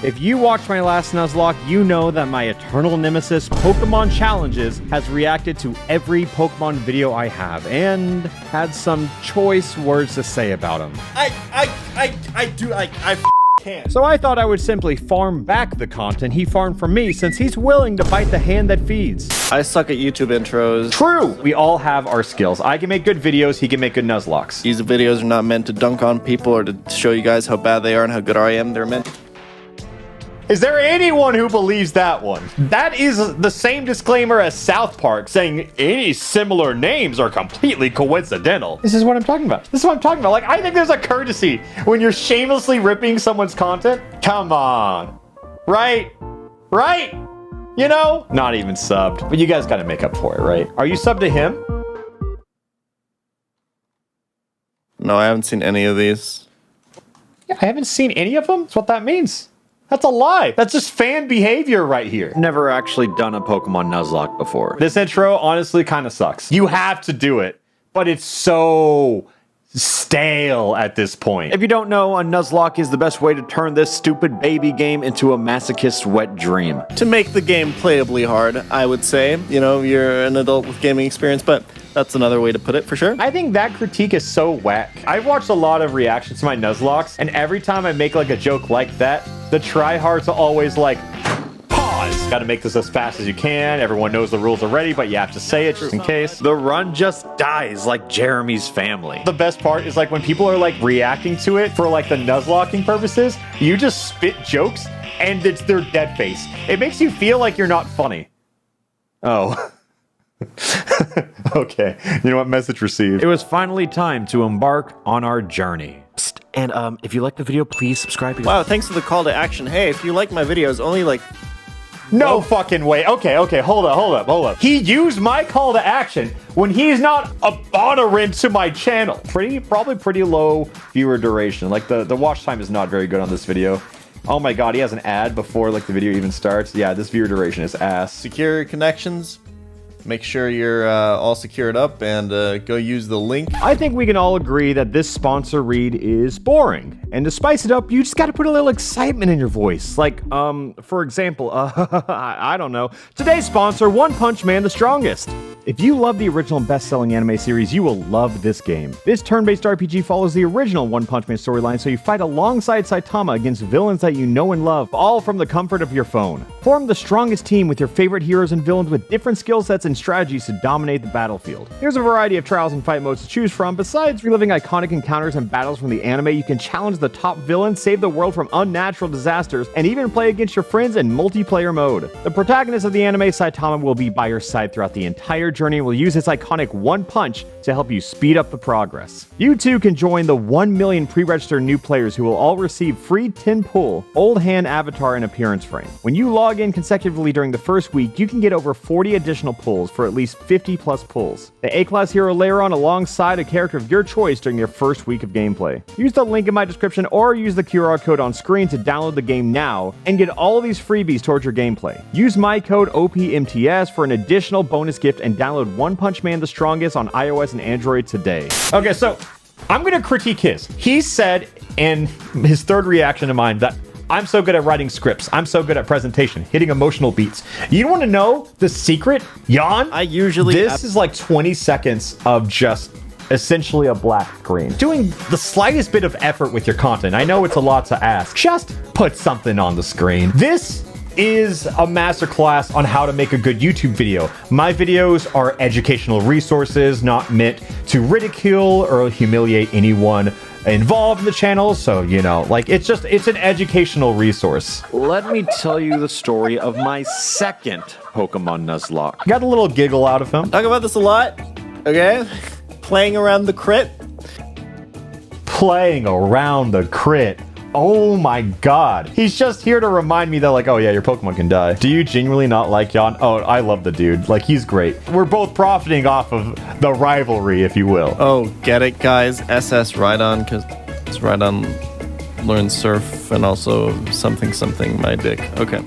If you watched my last Nuzlocke, you know that my eternal nemesis, Pokemon Challenges, has reacted to every Pokemon video I have and had some choice words to say about him. I can't. So I thought I would simply farm back the content he farmed from me since he's willing to bite the hand that feeds. I suck at YouTube intros. True! We all have our skills. I can make good videos, he can make good Nuzlockes. These videos are not meant to dunk on people or to show you guys how bad they are and how good I am. They're meant. Is there anyone who believes that one? That is the same disclaimer as South Park saying any similar names are completely coincidental. This is what I'm talking about. This is what I'm talking about. Like, I think there's a courtesy when you're shamelessly ripping someone's content. Come on. Right? Right? You know? Not even subbed. But you guys gotta make up for it, right? Are you subbed to him? No, I haven't seen any of these. Yeah, I haven't seen any of them. That's what that means. That's a lie. That's just fan behavior right here. Never actually done a Pokemon Nuzlocke before. This intro honestly kind of sucks. You have to do it, but it's so stale at this point. If you don't know, a Nuzlocke is the best way to turn this stupid baby game into a masochist's wet dream. To make the game playably hard, I would say. You know, you're an adult with gaming experience, but that's another way to put it for sure. I think that critique is so whack. I've watched a lot of reactions to my Nuzlockes, and every time I make like a joke like that, the tryhards are always like, pause. Gotta make this as fast as you can. Everyone knows the rules already, but you have to say it just in case. The run just dies like Jeremy's family. The best part is like when people are like reacting to it for like the Nuzlocking purposes, you just spit jokes and it's their dead face. It makes you feel like you're not funny. Oh. Okay, you know what? Message received. It was finally time to embark on our journey. Psst. And if you like the video, please subscribe. Wow, thanks for the call to action. Hey, if you like my videos, only like... No fucking way. Okay, hold up. He used my call to action when he's not a honorant to my channel. Probably pretty low viewer duration. Like the watch time is not very good on this video. Oh my god, he has an ad before like the video even starts. Yeah, this viewer duration is ass. Secure connections. Make sure you're all secured up and go use the link. I think we can all agree that this sponsor read is boring. And to spice it up, you just gotta put a little excitement in your voice. Like, for example, I don't know. Today's sponsor, One Punch Man the Strongest. If you love the original best-selling anime series, you will love this game. This turn-based RPG follows the original One Punch Man storyline, so you fight alongside Saitama against villains that you know and love, all from the comfort of your phone. Form the strongest team with your favorite heroes and villains with different skill sets and strategies to dominate the battlefield. There's a variety of trials and fight modes to choose from. Besides reliving iconic encounters and battles from the anime, you can challenge the top villains, save the world from unnatural disasters, and even play against your friends in multiplayer mode. The protagonist of the anime, Saitama, will be by your side throughout the entire journey and will use his iconic One Punch to help you speed up the progress. You too can join the 1 million pre-registered new players who will all receive free 10 pull, old hand avatar and appearance frame. When you log in consecutively during the first week, you can get over 40 additional pulls for at least 50 plus pulls. The A-class hero layer on alongside a character of your choice during your first week of gameplay. Use the link in my description or use the QR code on screen to download the game now and get all of these freebies towards your gameplay. Use my code OPMTS for an additional bonus gift and download One Punch Man the Strongest on iOS and Android today. Okay, so I'm gonna critique his. He said in his third reaction to mine that I'm so good at writing scripts. I'm so good at presentation, hitting emotional beats. You want to know the secret? Yawn? This is like 20 seconds of just essentially a black screen. Doing the slightest bit of effort with your content. I know it's a lot to ask. Just put something on the screen. This is a masterclass on how to make a good YouTube video. My videos are educational resources, not meant to ridicule or humiliate anyone involved in the channel, so you know, like it's an educational resource. Let me tell you the story of my second Pokemon Nuzlocke. Got a little giggle out of him. Talk about this a lot, okay? Playing around the crit. Playing around the crit. Oh my god. He's just here to remind me that like, oh yeah, your Pokemon can die. Do you genuinely not like Jan? Oh, I love the dude. Like, he's great. We're both profiting off of the rivalry, if you will. Oh, get it, guys? SS Rhydon, because Rhydon learns Surf and also something my dick. Okay.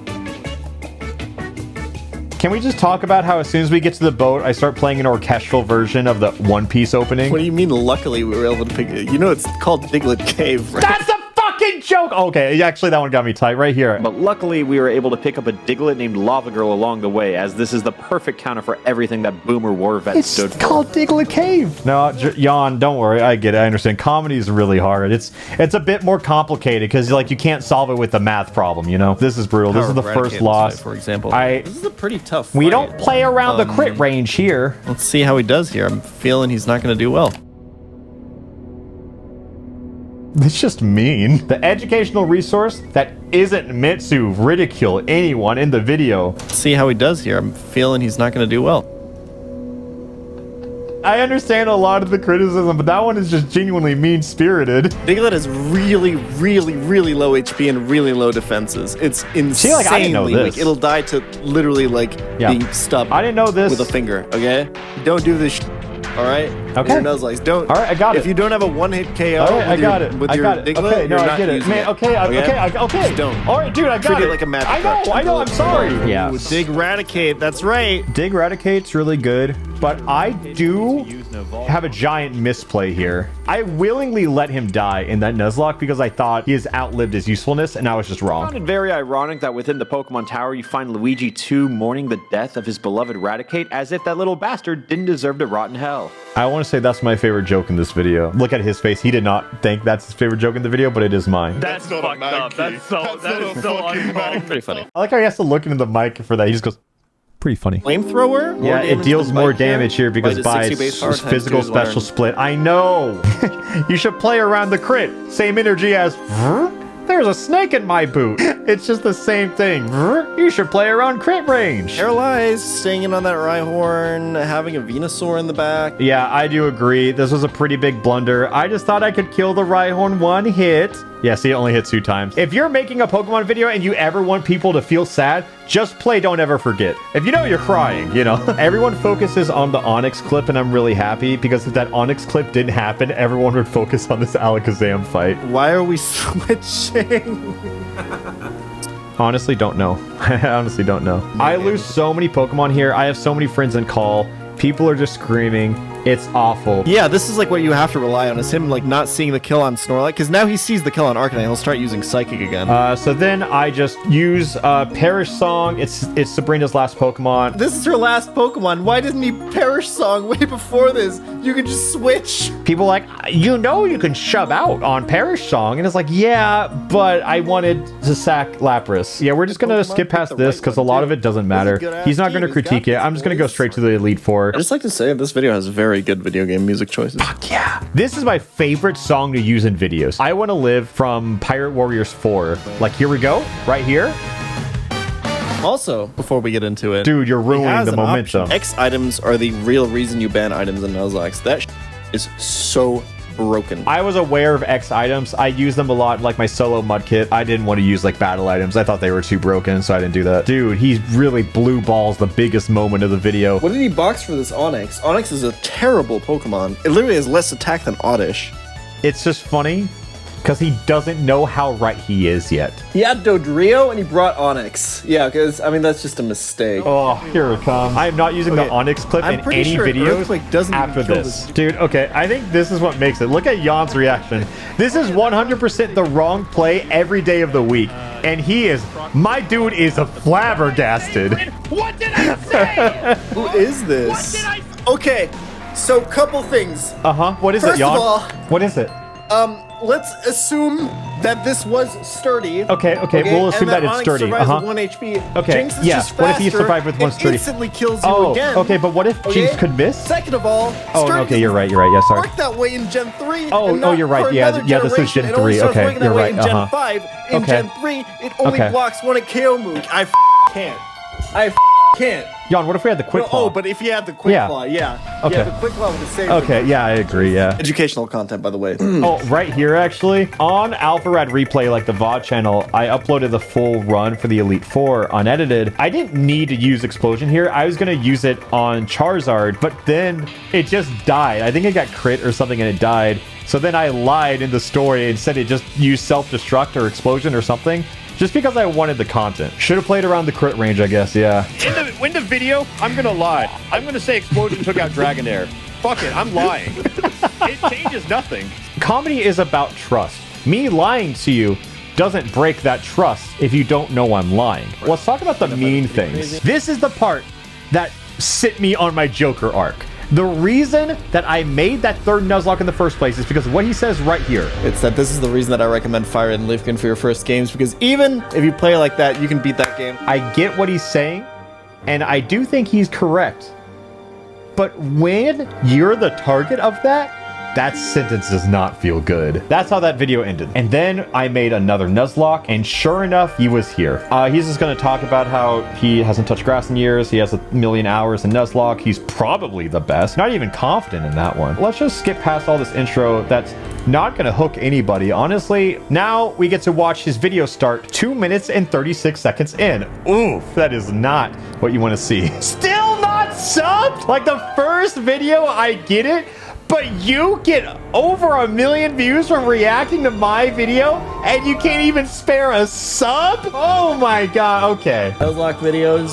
Can we just talk about how as soon as we get to the boat, I start playing an orchestral version of the One Piece opening? What do you mean, luckily we were able to pick it? You know it's called Diglett Cave, right? That's a fucking fucking joke. Okay, actually, that one got me tight right here. But luckily, we were able to pick up a Diglett named Lava Girl along the way, as this is the perfect counter for everything that Boomer War Vet stood for. It's called Diglett Cave. No, Jan, don't worry. I get it. I understand. Comedy is really hard. It's a bit more complicated because like you can't solve it with a math problem, you know? This is brutal. This is the first loss. For example. This is a pretty tough fight. We don't play around the crit range here. Let's see how he does here. I'm feeling he's not going to do well. It's just mean. The educational resource that isn't meant to ridicule anyone in the video. Let's see how he does here. I'm feeling he's not going to do well. I understand a lot of the criticism, but that one is just genuinely mean-spirited. Diglett has really, really, really low HP and really low defenses. It's insanely See, like, I didn't know this. weak. It'll die to literally, like, being stubbed. I didn't know this. With a finger, okay? Don't do this all right? Okay. Your Nuzlocke. Don't. All right, I got it. If you don't have a one-hit KO all right, I got it. with I your got it. Diglett, okay, no, you're I not get it. using Man, okay, okay. Just don't. All right, dude, I got Treat it. it like a magic I know, I'm sorry. Yeah. Dig Eradicate, that's right. Dig Eradicate's really good, but I do have a giant misplay here. I willingly let him die in that Nuzlocke because I thought he has outlived his usefulness, and I was just wrong. I found it very ironic that within the Pokemon Tower you find Luigi 2 mourning the death of his beloved Eradicate as if that little bastard didn't deserve to rot in hell. I want to say that's my favorite joke in this video. Look at his face. He did not think that's his favorite joke in the video, but it is mine. That's fucked up. That is so uncalled. Pretty funny. I like how he has to look into the mic for that. He just goes, pretty funny. Flamethrower? Yeah, it deals more damage here because by its physical special split. I know. You should play around the crit. Same energy as... There's a snake in my boot. It's just the same thing. You should play around crit range. Paralyzed, staying in on that Rhyhorn, having a Venusaur in the back. Yeah, I do agree. This was a pretty big blunder. I just thought I could kill the Rhyhorn one hit. Yeah, see, it only hit 2 times. If you're making a Pokemon video and you ever want people to feel sad, just play Don't Ever Forget. If you know you're crying, you know. Everyone focuses on the Onyx clip, and I'm really happy because if that Onyx clip didn't happen, everyone would focus on this Alakazam fight. Why are we switching? Honestly, don't know. I honestly don't know. I lose so many Pokemon here. I have so many friends in call. People are just screaming. It's awful. Yeah, this is like what you have to rely on, is him like not seeing the kill on Snorlax, because now he sees the kill on Arcanine. He'll start using Psychic again. So then I just use Perish Song. It's Sabrina's last Pokemon. This is her last Pokemon. Why didn't he Perish Song way before this? You could just switch. People like, you know you can shove out on Perish Song. And it's like, yeah, but I wanted to sack Lapras. Yeah, we're just going to skip past this because a lot of it doesn't matter. He's not going to critique it. I'm just going to go straight to the Elite Four. I just like to say this video has very good video game music choices. Fuck yeah. This is my favorite song to use in videos. I Want to Live from Pirate Warriors 4. Like, here we go. Right here. Also, before we get into it, dude, you're ruining the momentum. X items are the real reason you ban items in Nuzlocke. That is so broken. I was aware of X items. I use them a lot in like my solo mud kit. I didn't want to use like battle items. I thought they were too broken, so I didn't do that. Dude, he really blue balls the biggest moment of the video. What did he box for this Onyx? Onyx is a terrible Pokemon. It literally has less attack than Oddish. It's just funny because he doesn't know how right he is yet. He had Dodrio and he brought Onyx. Yeah, because, I mean, that's just a mistake. Oh, here it comes. I am not using the Onyx clip in any videos after this. Dude, okay, I think this is what makes it. Look at Jan's reaction. This is 100% the wrong play every day of the week. And he is, my dude is a flabbergasted. What did I say? Who is this? Okay, so couple things. Uh-huh, what is it, Jan? First of all, what is it? Let's assume that this was sturdy. Okay, we'll assume that it's sturdy. Uh-huh. 1 HP. Okay, Jinx is just what if he survived with 1 sturdy? Instantly kills you again. Okay, but what if Jinx could miss? Second of all, okay, you're right. Yeah, sorry. Work that way in Gen 3. Oh, you're right. Yeah, this is Gen 3. Okay, you're right. In Gen 5, in Gen 3, it only blocks 1 KO move. I can't. Can't. Jan, what if we had the Quick Claw? Oh, but if you had the Quick Claw, yeah. Okay. Yeah, the Quick Claw would have saved Okay, yeah, I agree, yeah. Educational content, by the way. Oh, right here, actually. On Alpharad Replay, like the VOD channel, I uploaded the full run for the Elite Four unedited. I didn't need to use Explosion here. I was going to use it on Charizard, but then it just died. I think it got crit or something and it died. So then I lied in the story and said it just used Self-Destruct or Explosion or something. Just because I wanted the content. Should have played around the crit range, I guess, yeah. In the video, I'm gonna lie. I'm gonna say Explosion took out Dragonair. Fuck it, I'm lying. It changes nothing. Comedy is about trust. Me lying to you doesn't break that trust if you don't know I'm lying. Let's talk about the mean things. This is the part that sit me on my Joker arc. The reason that I made that third Nuzlocke in the first place is because of what he says right here. It's that this is the reason that I recommend Fire and Leafkin for your first games, because even if you play like that, you can beat that game. I get what he's saying, and I do think he's correct. But when you're the target of that sentence does not feel good. That's how that video ended. And then I made another Nuzlocke, and sure enough, he was here. He's just gonna talk about how he hasn't touched grass in years. He has 1,000,000 hours in Nuzlocke. He's probably the best. Not even confident in that one. Let's just skip past all this intro that's not gonna hook anybody. Honestly, now we get to watch his video start 2 minutes and 36 seconds in. Oof, that is not what you wanna see. Still not subbed? Like the first video, I get it. But you get over 1,000,000 views from reacting to my video, and you can't even spare a sub? Oh my god, okay. Nuzlocke videos,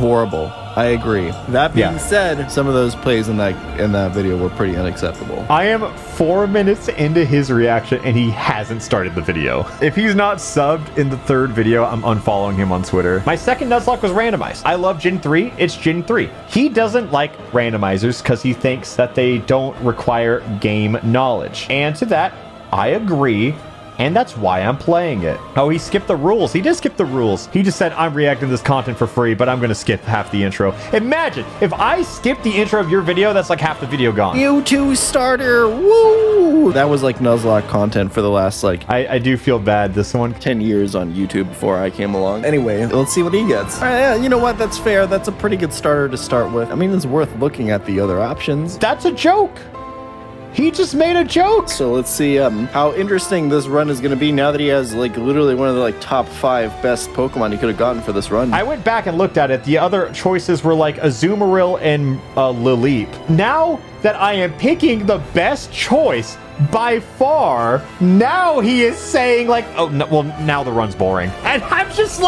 horrible. I agree. That being said, some of those plays in that video were pretty unacceptable. I am 4 minutes into his reaction, and he hasn't started the video. If he's not subbed in the third video, I'm unfollowing him on Twitter. My second Nuzlocke was randomized. I love Gen 3. It's Gen 3. He doesn't like randomizers because he thinks that they don't require game knowledge. And to that, I agree. And that's why I'm playing it. Oh, he skipped the rules. He did skip the rules. He just said, I'm reacting to this content for free, but I'm going to skip half the intro. Imagine if I skip the intro of your video, that's like half the video gone. YouTube starter, woo! That was like Nuzlocke content for the last I do feel bad, this one. 10 years on YouTube before I came along. Anyway, let's see what he gets. All right, yeah, you know what? That's fair. That's a pretty good starter to start with. I mean, it's worth looking at the other options. That's a joke. He just made a joke. So let's see how interesting this run is going to be now that he has literally one of the top 5 best Pokemon he could have gotten for this run. I went back and looked at it. The other choices were Azumarill and Lileep. Now that I am picking the best choice by far, now he is saying oh, no, well, now the run's boring. And I'm just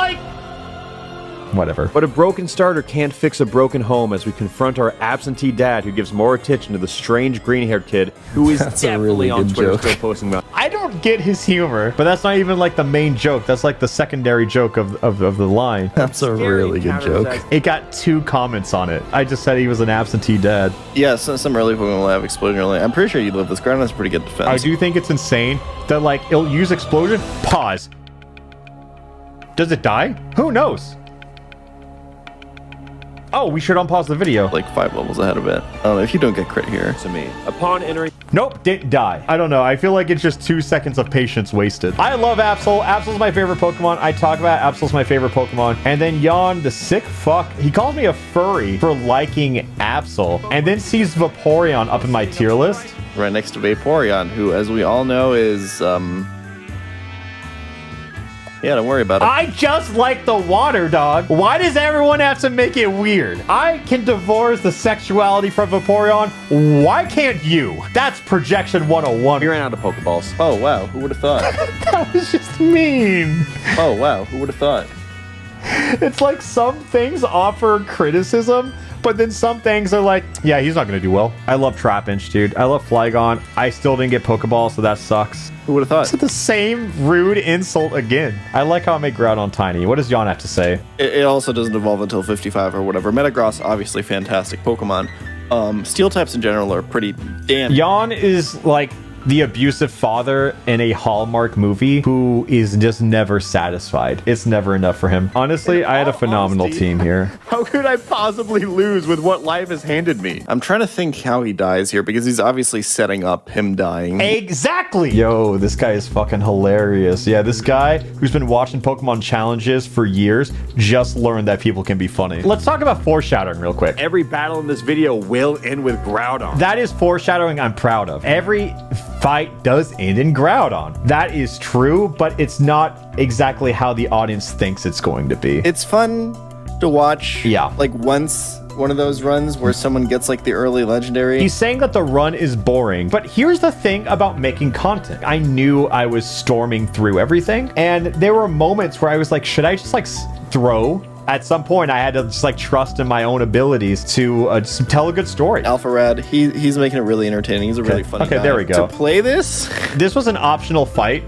whatever. But a broken starter can't fix a broken home as we confront our absentee dad who gives more attention to the strange green-haired kid who is definitely on Twitter still posting about. I don't get his humor, but that's not even the main joke. That's the secondary joke of the line. That's a really good joke. It got 2 comments on it. I just said he was an absentee dad. Yeah, some early Pokemon will have Explosion early. I'm pretty sure you live this. Ground has pretty good defense. I do think it's insane that it'll use Explosion. Pause. Does it die? Who knows? Oh, we should unpause the video. 5 levels ahead of it. If you don't get crit here. To me, upon entering. Nope, didn't die. I don't know. I feel like it's just 2 seconds of patience wasted. I love Absol. Absol's my favorite Pokemon. I talk about Absol's my favorite Pokemon. And then Yon, the sick fuck, he calls me a furry for liking Absol. And then sees Vaporeon up in my tier list. Right next to Vaporeon, who, as we all know, is, yeah, don't worry about it. I just like the water, dog. Why does everyone have to make it weird? I can divorce the sexuality from Vaporeon. Why can't you? That's projection 101. We ran out of Pokeballs. Oh, wow. Who would have thought? That was just mean. Oh, wow. Who would have thought? It's some things offer criticism, but then some things are yeah, he's not going to do well. I love Trapinch, dude. I love Flygon. I still didn't get Pokeball, so that sucks. Who would have thought? It's the same rude insult again. I like how I make Groudon tiny. What does Yon have to say? It also doesn't evolve until 55 or whatever. Metagross, obviously fantastic Pokemon. Steel types in general are pretty damn. Yon is the abusive father in a Hallmark movie who is just never satisfied. It's never enough for him. Honestly, I had a phenomenal team here. How could I possibly lose with what life has handed me? I'm trying to think how he dies here because he's obviously setting up him dying. Exactly! Yo, this guy is fucking hilarious. Yeah, this guy who's been watching Pokemon challenges for years just learned that people can be funny. Let's talk about foreshadowing real quick. Every battle in this video will end with Groudon. That is foreshadowing I'm proud of. Every fight does end in Groudon. That is true, but it's not exactly how the audience thinks it's going to be. It's fun to watch. Yeah. Once one of those runs where someone gets the early legendary. He's saying that the run is boring, but here's the thing about making content. I knew I was storming through everything, and there were moments where I was should I just throw at some point I had to just like trust in my own abilities to just tell a good story. Alpharad, he's making it really entertaining. He's a really funny guy. Okay, there we go. To play this? This was an optional fight,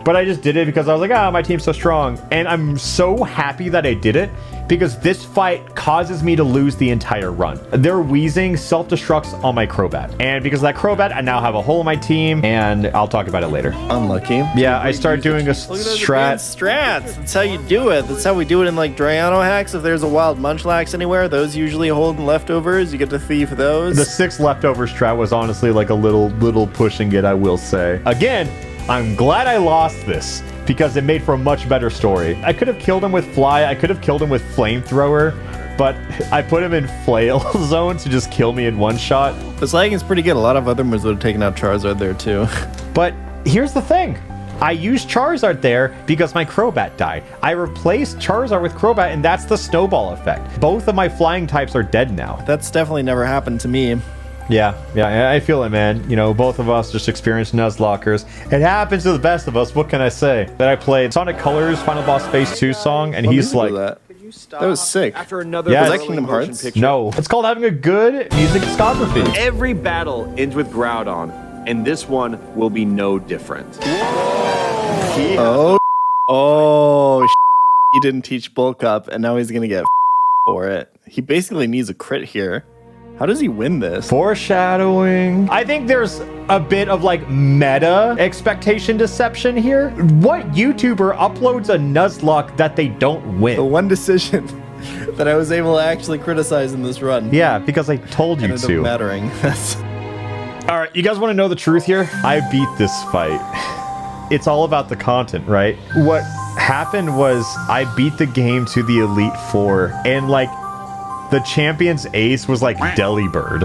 but I just did it because I was like, my team's so strong. And I'm so happy that I did it because this fight causes me to lose the entire run. Their wheezing self-destructs on my Crobat. And because of that Crobat, I now have a hole in my team, and I'll talk about it later. Unlucky. Yeah, I started doing a strat. Strats. That's how you do it. That's how we do it in like Drayano hacks. If there's a wild Munchlax anywhere, those usually hold leftovers. You get to thief those. The 6 leftover strat was honestly like a little pushing it, I will say. Again, I'm glad I lost this because it made for a much better story. I could have killed him with Fly. I could have killed him with Flamethrower, but I put him in Flail Zone to just kill me in one shot. This lagging is pretty good. A lot of other moves would have taken out Charizard there too. But here's the thing. I used Charizard there because my Crobat died. I replaced Charizard with Crobat, and that's the snowball effect. Both of my flying types are dead now. That's definitely never happened to me. Yeah, I feel it, man. You know, both of us just experienced Nuzlockers. It happens to the best of us. What can I say? That I played Sonic Colors Final Boss Phase 2 song, and he's like... That was sick. After another Yeah, was that Kingdom Hearts? picture. No. It's called having a good music discography. Every battle ends with Groudon, and this one will be no different. He didn't teach Bulk Up, and now he's gonna get for it. He basically needs a crit here. How does he win this? Foreshadowing. I think there's a bit of like meta expectation deception here. What YouTuber uploads a Nuzlocke that they don't The win? one decision that I was able to actually criticize in this run. Yeah, because I told you Ended up to. mattering. All right, you guys want to know the truth here? I beat this fight. It's all about the content, right? What happened was I beat the game to the Elite Four, and like the champion's ace was like Delibird.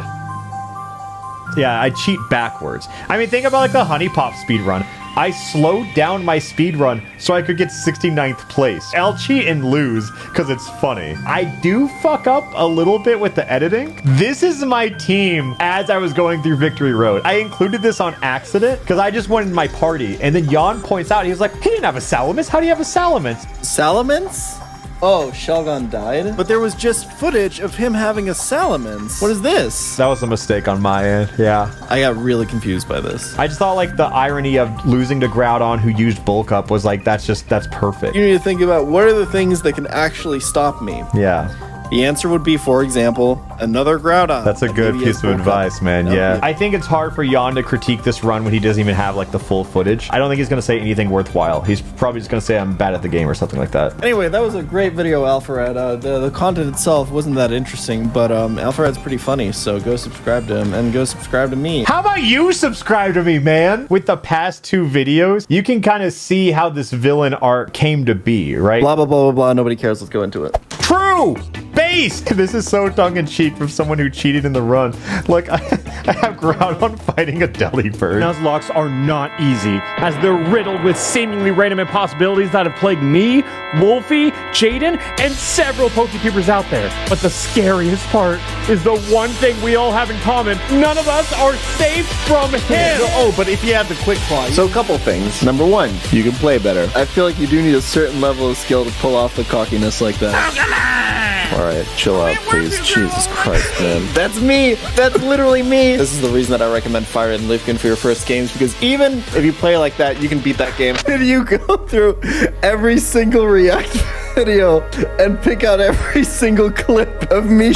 Yeah, I cheat backwards. I mean, think about like the Honey Pop speedrun. I slowed down my speedrun so I could get 69th place. I'll cheat and lose because it's funny. I do fuck up a little bit with the editing. This is my team as I was going through Victory Road. I included this on accident because I just wanted my party. And then Jan points out, he was like, he didn't have a Salamence. How do you have a Salamence? Salamence? Oh, Shelgon died? But there was just footage of him having a Salamence. What is this? That was a mistake on my end. Yeah. I got really confused by this. I just thought like the irony of losing to Groudon who used Bulk Up was like, that's perfect. You need to think about what are the things that can actually stop me. Yeah. The answer would be, for example, another Groudon. That's a good piece of advice, man. Yeah. I think it's hard for Jan to critique this run when he doesn't even have like the full footage. I don't think he's going to say anything worthwhile. He's probably just going to say I'm bad at the game or something like that. Anyway, that was a great video, Alpharad. The content itself wasn't that interesting, but Alpharad's pretty funny, so go subscribe to him and go subscribe to me. How about you subscribe to me, man? With the past 2 videos, you can kind of see how this villain arc came to be, right? Blah, blah, blah, blah, blah. Nobody cares. Let's go into it. True! Based! This is so tongue-in-cheek from someone who cheated in the run. Like, I have Groudon fighting a Delibird. Nuzlocks are not easy, as they're riddled with seemingly random impossibilities that have plagued me, Wolfie, Jaden, and several Pokekeepers out there. But the scariest part is the one thing we all have in common. None of us are safe from him! Oh, but if you have the quick claw. So a couple things. Number one, you can play better. I feel like you do need a certain level of skill to pull off the cockiness like that. Alright, chill out, please. Jesus Christ, man. That's me! That's literally me! This is the reason that I recommend Fire and Leafkin for your first games, because even if you play like that, you can beat that game. Did you go through every single React video and pick out every single clip of me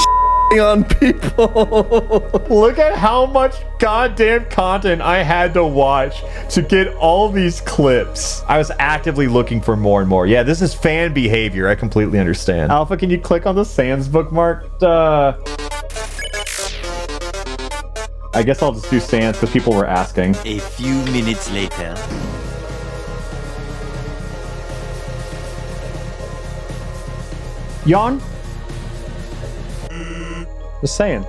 on people? Look at how much goddamn content I had to watch to get all these clips. I was actively looking for more and more. Yeah, this is fan behavior. I completely understand. Alpha, can you click on the Sans bookmark? I guess I'll just do Sans because people were asking. A few minutes later. Jan? Just saying.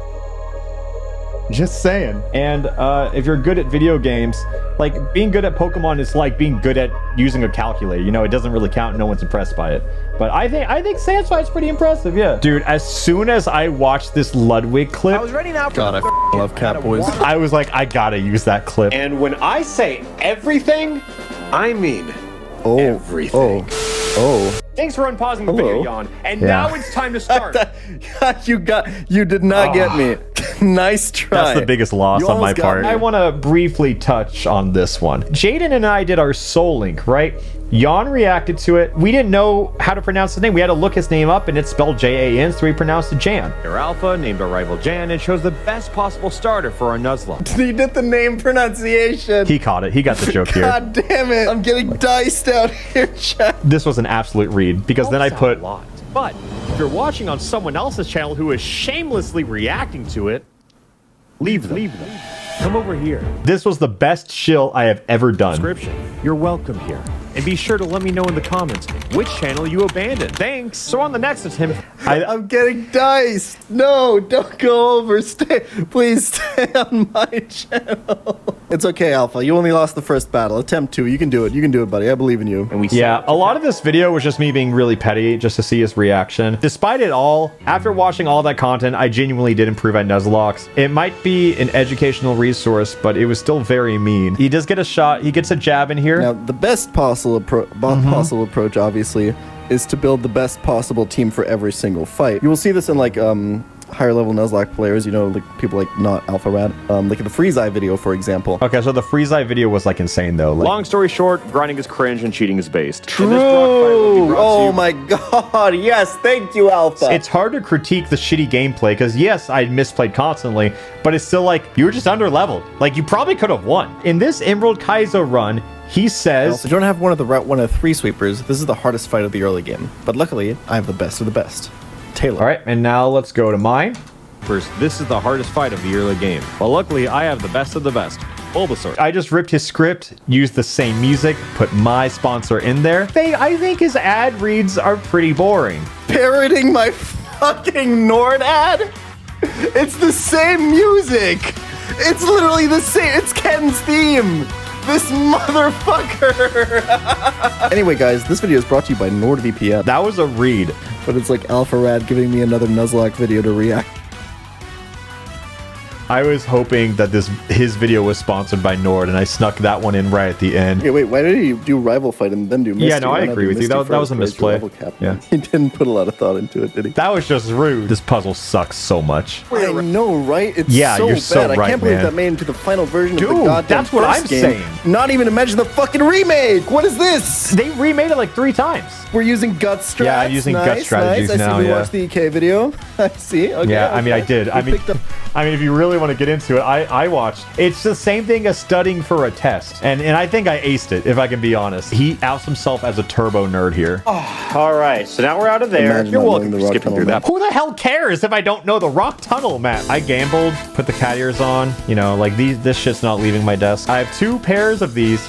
Just saying. And if you're good at video games, like being good at Pokemon is like being good at using a calculator. You know, it doesn't really count. No one's impressed by it. But I think Sandspite's pretty impressive. Yeah, dude. As soon as I watched this Ludwig clip, God, I love Catboys. I was like, I gotta use that clip. And when I say everything, I mean everything. Oh. Thanks for unpausing the video, Jan. And now it's time to start. You did not get me. Nice try. That's the biggest loss on my part. I want to briefly touch on this one. Jaden and I did our Soul Link, right? Jan reacted to it. We didn't know how to pronounce his name. We had to look his name up, and it's spelled Jan, so we pronounced it Jan. Our Alpha named our rival Jan and chose the best possible starter for our Nuzlocke. You did the name pronunciation. He caught it. He got the joke here. God damn it. I'm getting diced out here, chat. This was an absolute read, because then I put... But if you're watching on someone else's channel who is shamelessly reacting to it, leave them. Come over here. This was the best shill I have ever done. Description. You're welcome here. And be sure to let me know in the comments which channel you abandoned. Thanks. So on the next attempt, I'm getting diced. No, don't go over. Please stay on my channel. It's okay, Alpha. You only lost the first battle. Attempt 2. You can do it. You can do it, buddy. I believe in you. And we Yeah, a lot of this video was just me being really petty just to see his reaction. Despite it all, after watching all that content, I genuinely did improve at Nuzlocke. It might be an educational resource, but it was still very mean. He does get a shot. He gets a jab in here. Now, the best possible approach, obviously, is to build the best possible team for every single fight. You will see this in, like, higher level Nuzlocke players, you know, like people like not Alpharad, like in the Freeze Eye video, for example. Okay, so the Freeze Eye video was like insane though. Like, long story short, grinding is cringe and cheating is based. True. Oh my god, yes, thank you, Alpha. it's hard to critique the shitty gameplay because yes, I misplayed constantly, but it's still like you were just under leveled. Like you probably could have won. In this Emerald Kaizo run, he says, you don't have one of the 3 sweepers. This is the hardest fight of the early game, but luckily I have the best of the best. Taylor. all right, and now let's go to mine. First, this is the hardest fight of the early game. But luckily, I have the best of the best. Bulbasaur. I just ripped his script, used the same music, put my sponsor in there. I think his ad reads are pretty boring. Parroting my fucking Nord ad? It's the same music. It's literally the same. It's Ken's theme. This motherfucker. Anyway, guys, this video is brought to you by NordVPN. That was a read. But it's like Alpharad giving me another Nuzlocke video to react. I was hoping that his video was sponsored by Nord, and I snuck that one in right at the end. Okay, wait, why did he do Rival Fight and then do Misty? Yeah, no, I agree with you. That was a misplay. Yeah. He didn't put a lot of thought into it, did he? That was just rude. This puzzle sucks so much. I know, right? It's Yeah, so you're bad. so I right, can't believe man. that made it to the final version of the Dude, goddamn that's what first I'm game. saying. Not even to mention the fucking remake. What is this? They remade it like 3 times. We're using gut strats. Yeah, I'm using gut strategies nice. now, I see you yeah. watched the EK video. I see. Okay, Yeah, I mean, I did. I mean, if you really want to get into it, I watched. It's the same thing as studying for a test. And I think I aced it, if I can be honest. He outs himself as a turbo nerd here. all right, so now we're out of there. Imagine You're not welcome knowing for the skipping rock through tunnel that. Who the hell cares if I don't know the rock tunnel map? I gambled, put the cat ears on. You know, like this shit's not leaving my desk. I have 2 pairs of these,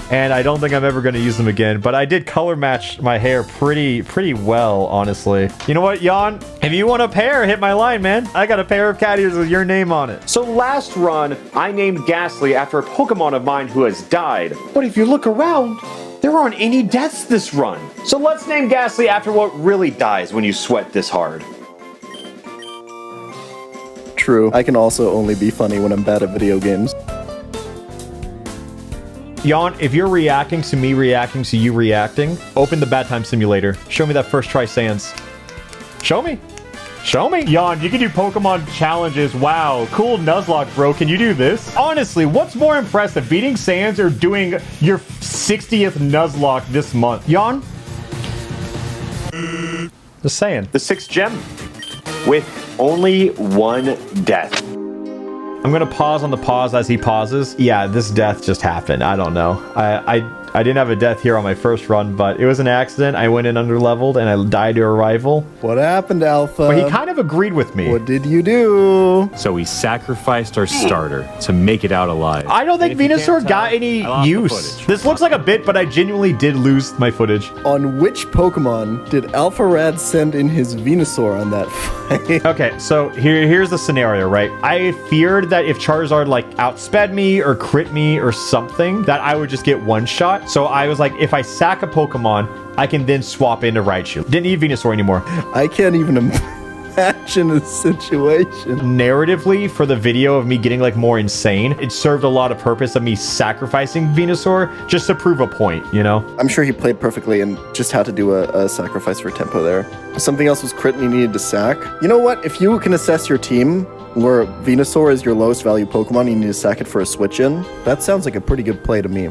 and I don't think I'm ever going to use them again. But I did color match my hair pretty well, honestly. You know what, Jan? If you want a pair, hit my line, man. I got a pair of cat ears with your name on it. So last run, I named Ghastly after a Pokemon of mine who has died. But if you look around, there aren't any deaths this run. So let's name Ghastly after what really dies when you sweat this hard. True. I can also only be funny when I'm bad at video games. Jan, if you're reacting to me reacting to you reacting, open the bad time simulator. Show me that first try Sans. Show me. Show me. Jan, you can do Pokemon challenges. Wow. Cool Nuzlocke, bro. Can you do this? Honestly, what's more impressive, beating Sans or doing your 60th Nuzlocke this month? Jan? Just saying. The 6th gem with only 1 death. I'm gonna pause on the pause as he pauses. Yeah, this death just happened. I don't know. I didn't have a death here on my first run, but it was an accident. I went in underleveled and I died to a rival. What happened, Alpha? But he kind of agreed with me. What did you do? So we sacrificed our starter to make it out alive. I don't think And if you Venusaur can't got tell, any I lost the use. footage. This looks like a bit, but I genuinely did lose my footage. On which Pokemon did Alpharad send in his Venusaur on that fight? Okay, so here's the scenario, right? I feared that if Charizard like outsped me or crit me or something, that I would just get one shot. So I was like, if I sack a Pokemon, I can then swap into Raichu. Didn't need Venusaur anymore. I can't even imagine the situation. Narratively, for the video of me getting like more insane, it served a lot of purpose of me sacrificing Venusaur just to prove a point, you know? I'm sure he played perfectly and just had to do a sacrifice for tempo there. Something else was crit and he needed to sack. You know what? If you can assess your team where Venusaur is your lowest value Pokemon, you need to sack it for a switch in. That sounds like a pretty good play to me.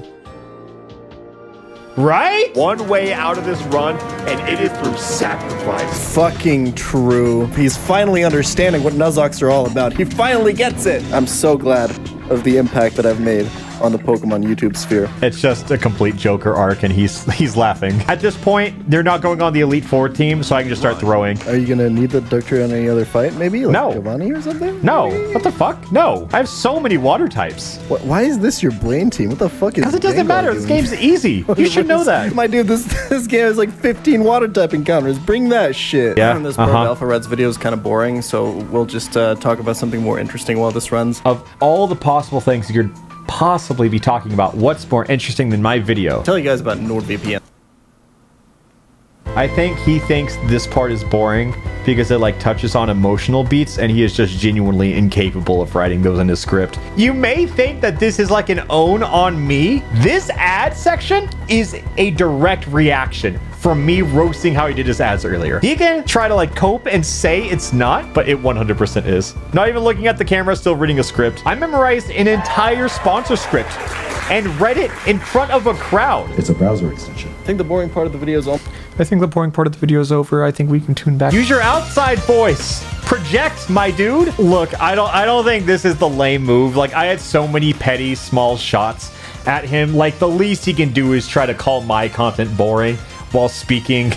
Right? One way out of this run, and it is through sacrifice. Fucking true. He's finally understanding what Nuzlocks are all about. He finally gets it. I'm so glad of the impact that I've made on the Pokemon YouTube sphere. It's just a complete Joker arc, and he's laughing. At this point, they're not going on the Elite Four team, so I can just start throwing. Are you gonna need the Doctor on any other fight, maybe? Like No. Giovanni or something? No. What the fuck? No. I have so many water types. Why is this your Blaine team? What the fuck is Because it doesn't Dango matter. doing? This game's easy. You should know that. My dude, this game has like 15 water type encounters. Bring that shit. Yeah, This part of Alpharad's video is kind of boring, so we'll just talk about something more interesting while this runs. Of all the possible things you could possibly be talking about, what's more interesting than my video? Tell you guys about NordVPN. I think he thinks this part is boring because it like touches on emotional beats and he is just genuinely incapable of writing those in his script. You may think that this is like an own on me. This ad section is a direct reaction from me roasting how he did his ads earlier. He can try to like cope and say it's not, but it 100% is. Not even looking at the camera, still reading a script. I memorized an entire sponsor script and read it in front of a crowd. It's a browser extension. I think the boring part of the video is all. I think the boring part of the video is over. I think we can tune back. Use your outside voice. Project, my dude. Look, I don't think this is the lame move. Like, I had so many petty small shots at him. Like, the least he can do is try to call my content boring while speaking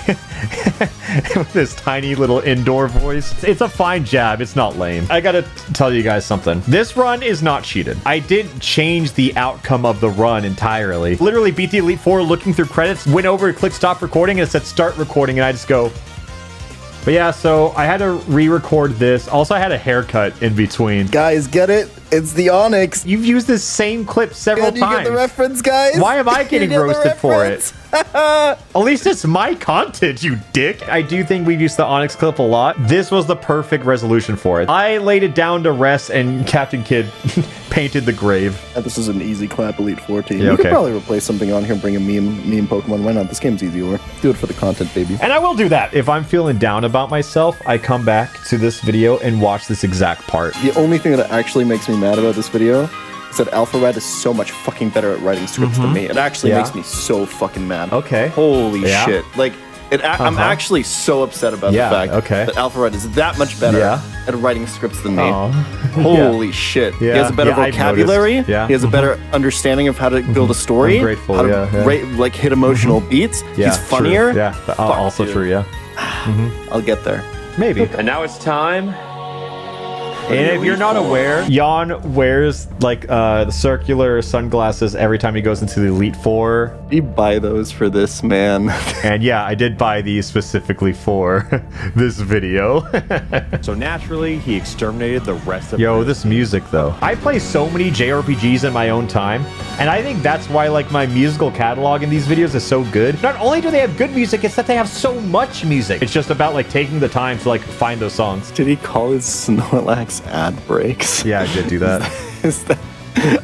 with this tiny little indoor voice. It's a fine jab. It's not lame. I gotta tell you guys something. This run is not cheated. I didn't change the outcome of the run entirely. Literally beat the Elite Four looking through credits, went over, clicked stop recording, and it said start recording, and I just go. But yeah, so I had to re-record this. Also, I had a haircut in between. Guys, get it? It's the Onyx. You've used this same clip several Did you times. get the reference, guys? Why am I getting You get the roasted for it? reference? At least it's my content, you dick. I do think we've used the Onyx clip a lot. This was the perfect resolution for it. I laid it down to rest and Captain Kidd painted the grave. This is an easy clap Elite Four team. Yeah, You okay. could probably replace something on here and bring a meme Pokemon. Why not? This game's easy, or do it for the content, baby. And I will do that. If I'm feeling down about myself, I come back to this video and watch this exact part. The only thing that actually makes me mad about this video is that Alpharad is so much fucking better at writing scripts than me. It actually Yeah. makes me so fucking mad. Okay. Holy Yeah. shit. Like, I'm actually so upset about Yeah, the fact okay. that Alpharad is that much better Yeah. at writing scripts than me. Aw. Holy shit. He Yeah. has a better Yeah, I've vocabulary. noticed. Yeah. He has a better understanding of how to build a story. I'm grateful, How to yeah. like hit emotional beats. Yeah, He's funnier. True. Yeah, Fuck, also dude. true, yeah. I'll get there. Maybe. And now it's time. And if you're not aware, Jan wears like the circular sunglasses every time he goes into the Elite Four. You buy those for this, man. And yeah, I did buy these specifically for this video. So naturally, he exterminated the rest of Yo, this music though. I play so many JRPGs in my own time, and I think that's why like my musical catalog in these videos is so good. Not only do they have good music, it's that they have so much music. It's just about like taking the time to like find those songs. Did he call his Snorlax ad breaks? Yeah, I did do that. Is that...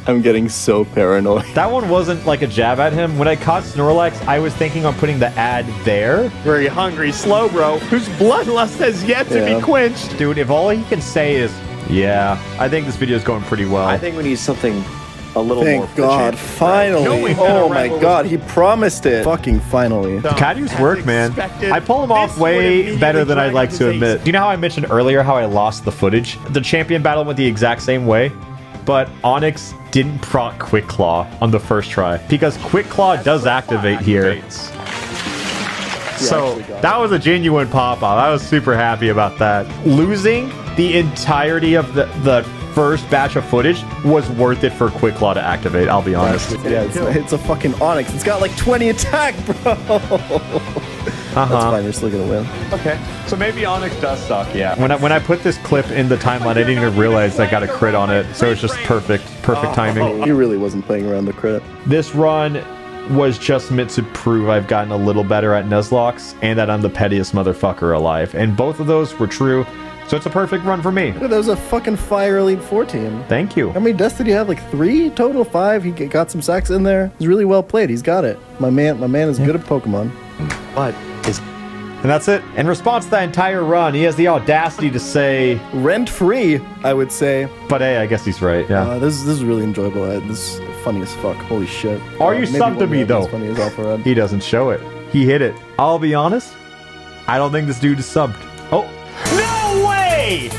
I'm getting so paranoid. That one wasn't like a jab at him. When I caught Snorlax, I was thinking on putting the ad there. Very hungry, slow bro, whose bloodlust has yet to Yeah. be quenched. Dude, if all he can say is, yeah, I think this video is going pretty well. I think we need something a little more. Thank God, finally. Knowing that Oh a my rival God, he promised it. Fucking finally. Cadu's work, man. I pull him off way better than I'd like to admit. Do you know how I mentioned earlier how I lost the footage? The champion battle went the exact same way, but Onyx didn't proc Quick Claw on the first try because Quick Claw does activate here. So that was a genuine pop-off. I was super happy about that. Losing the entirety of the first batch of footage was worth it for Quick Claw to activate, I'll be honest. Yeah, it's a fucking Onyx. It's got like 20 attack, bro. That's fine. You're still gonna win. Okay, so maybe Onyx does suck, yeah. When I put this clip in the timeline, I didn't even realize I got a crit on it, so it's just perfect timing. He really wasn't playing around the crit. This run was just meant to prove I've gotten a little better at Nuzlocks and that I'm the pettiest motherfucker alive, and both of those were true. So it's a perfect run for me. That was a fucking Fire Elite 4 team. Thank you. How many deaths did he have? Like 3 total? 5? He got some sacks in there. He's really well played. He's got it. My man is good at Pokemon. And that's it. In response to that entire run, he has the audacity to say, Rent-free, I would say. but hey, I guess he's right. Yeah. This is really enjoyable. This is funny as fuck. Holy shit. Are you maybe subbed to one me, of though? As funny as Alpharad. He doesn't show it. He hit it. I'll be honest. I don't think this dude is subbed. Oh. No way!